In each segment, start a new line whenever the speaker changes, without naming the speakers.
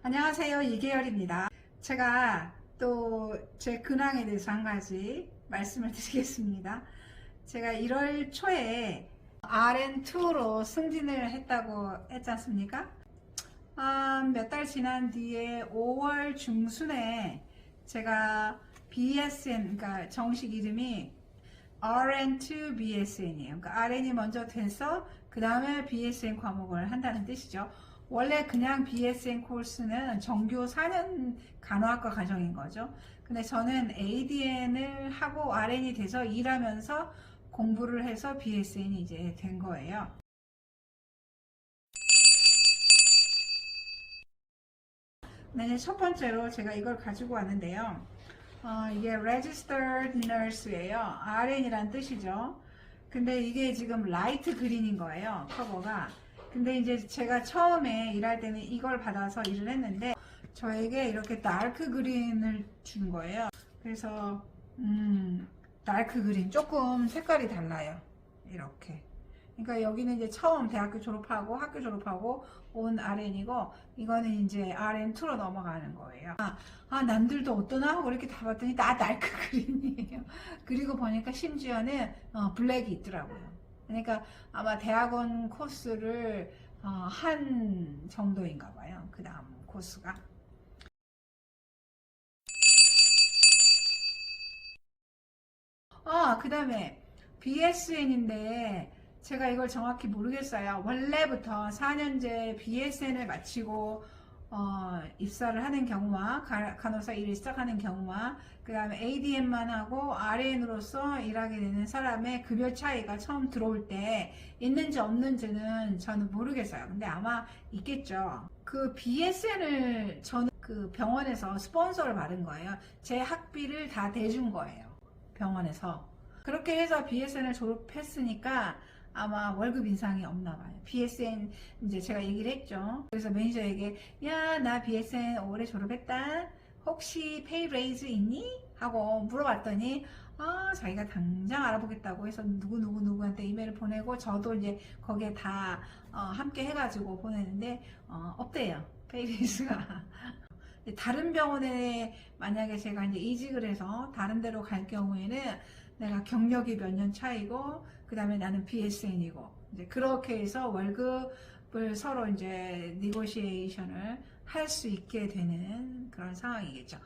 안녕하세요. 이계열입니다. 제가 또 제 근황에 대해서 한 가지 말씀을 드리겠습니다. 제가 1월 초에 RN2로 승진을 했다고 했지 않습니까? 몇 달 지난 뒤에 5월 중순에 제가 BSN, 그러니까 정식 이름이 RN2 BSN이에요. 그러니까 RN이 먼저 돼서 그 다음에 BSN 과목을 한다는 뜻이죠. 원래 그냥 BSN 코र्스는 정규 4년 간호학과 과정인 거죠. 근데 저는 ADN을 하고 RN이 돼서 일하면서 공부를 해서 BSN이 이제 된 거예요. 네, 첫 번째로 제가 이걸 가지고 왔는데요. 이게 Registered Nurse예요. RN이란 뜻이죠. 근데 이게 지금 라이트 그린인 거예요. 커버가. 근데 이제 제가 처음에 일할 때는 이걸 받아서 일을 했는데 저에게 이렇게 다크 그린을 준 거예요. 그래서 다크 그린 조금 색깔이 달라요. 이렇게. 그러니까 여기는 이제 처음 대학교 졸업하고 학교 졸업하고 온 RN이고 이거는 이제 RN2로 넘어가는 거예요. 남들도 어떠나 하고 이렇게 다 봤더니 다 다크 그린이에요. 그리고 보니까 심지어는 블랙이 있더라고요. 그러니까 아마 대학원 코스를 한 정도인가 봐요. 그 다음 코스가. 그 다음에 BSN인데 제가 이걸 정확히 모르겠어요. 원래부터 4년제 BSN을 마치고 입사를 하는 경우와 간호사 일을 시작하는 경우와 그 다음에 ADM만 하고 RN으로서 일하게 되는 사람의 급여 차이가 처음 들어올 때 있는지 없는지는 저는 모르겠어요. 근데 아마 있겠죠. 그 BSN을 저는 그 병원에서 스폰서를 받은 거예요. 제 학비를 다 대준 거예요. 병원에서. 그렇게 해서 BSN을 졸업했으니까 아마 월급 인상이 없나 봐요. BSN 이제 제가 얘기를 했죠. 그래서 매니저에게 야, 나 BSN 올해 졸업했다. 혹시 페이 레이즈 있니? 하고 물어봤더니 자기가 당장 알아보겠다고 해서 누구한테 이메일을 보내고 저도 이제 거기에 다 함께 해가지고 보내는데 없대요. 페이 레이즈가. 다른 병원에 만약에 제가 이제 이직을 해서 다른 데로 갈 경우에는 내가 경력이 몇 년 차이고 그 다음에 나는 BSN이고 이제 그렇게 해서 월급을 서로 이제 니고시에이션을 할 수 있게 되는 그런 상황이겠죠.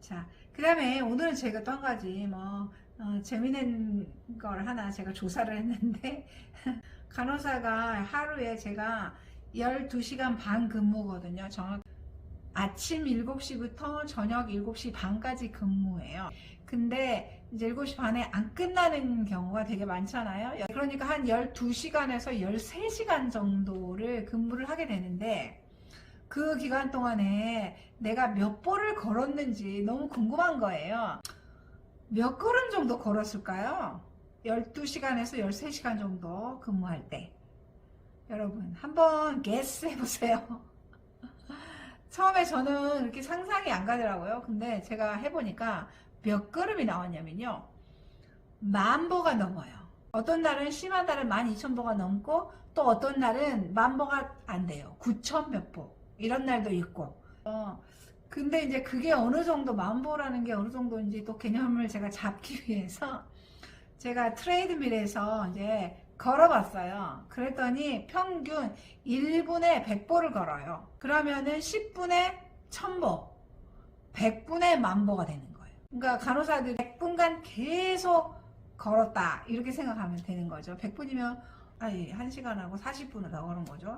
자, 그 다음에 오늘은 제가 또 한 가지 재미있는 걸 하나 제가 조사를 했는데 간호사가 하루에 제가 12시간 반 근무거든요. 아침 7시부터 저녁 7시 반까지 근무해요. 근데 이제 7시 반에 안 끝나는 경우가 되게 많잖아요. 그러니까 한 12시간에서 13시간 정도를 근무를 하게 되는데 그 기간 동안에 내가 몇 보를 걸었는지 너무 궁금한 거예요. 몇 걸음 정도 걸었을까요? 12시간에서 13시간 정도 근무할 때. 여러분 한번 게스 해보세요. 처음에 저는 이렇게 상상이 안 가더라고요. 근데 제가 해보니까 몇 걸음이 나왔냐면요. 10,000보가 넘어요. 어떤 날은 심한 날은 12,000보가 넘고 또 어떤 날은 10,000보가 안 돼요. 9,000 몇 보. 이런 날도 있고. 근데 이제 그게 어느 정도 10,000보라는 게 어느 정도인지 또 개념을 제가 잡기 위해서 제가 트레이드밀에서 이제 걸어봤어요. 그랬더니 평균 1분에 100보를 걸어요. 그러면은 10분에 1000보, 100분에 10,000보가 되는 거예요. 그러니까 간호사들이 100분간 계속 걸었다 이렇게 생각하면 되는 거죠. 100분이면 1시간하고 40분을 더 걸은 거죠.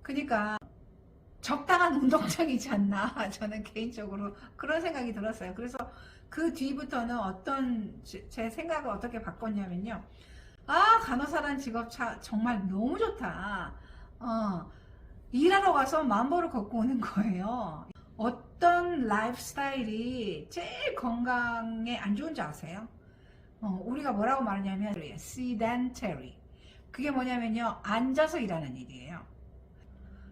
그러니까 적당한 운동량이지 않나 저는 개인적으로 그런 생각이 들었어요. 그래서 그 뒤부터는 제 생각을 어떻게 바꿨냐면요. 간호사란 직업 정말 너무 좋다. 일하러 가서 10,000보를 걷고 오는 거예요. 어떤 라이프 스타일이 제일 건강에 안 좋은지 아세요? 우리가 뭐라고 말하냐면 sedentary. 그게 뭐냐면요. 앉아서 일하는 일이에요.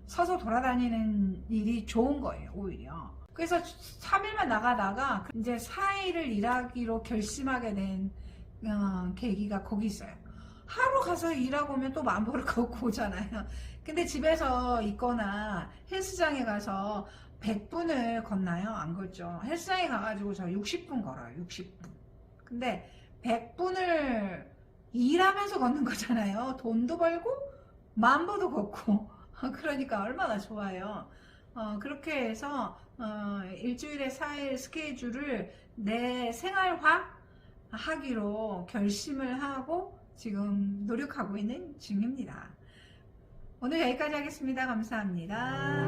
서서 돌아다니는 일이 좋은 거예요. 오히려. 그래서 3일만 나가다가 이제 4일을 일하기로 결심하게 된 계기가 거기 있어요. 하루 가서 일하고 오면 또 만보를 걷고 오잖아요. 근데 집에서 있거나 헬스장에 가서 100분을 걷나요? 안 걷죠. 헬스장에 가가지고 저 60분 걸어요. 60분. 근데 100분을 일하면서 걷는 거잖아요. 돈도 벌고 만보도 걷고 그러니까 얼마나 좋아요. 그렇게 해서 일주일에 4일 스케줄을 내 생활화 하기로 결심을 하고 지금 노력하고 있는 중입니다. 오늘 여기까지 하겠습니다. 감사합니다.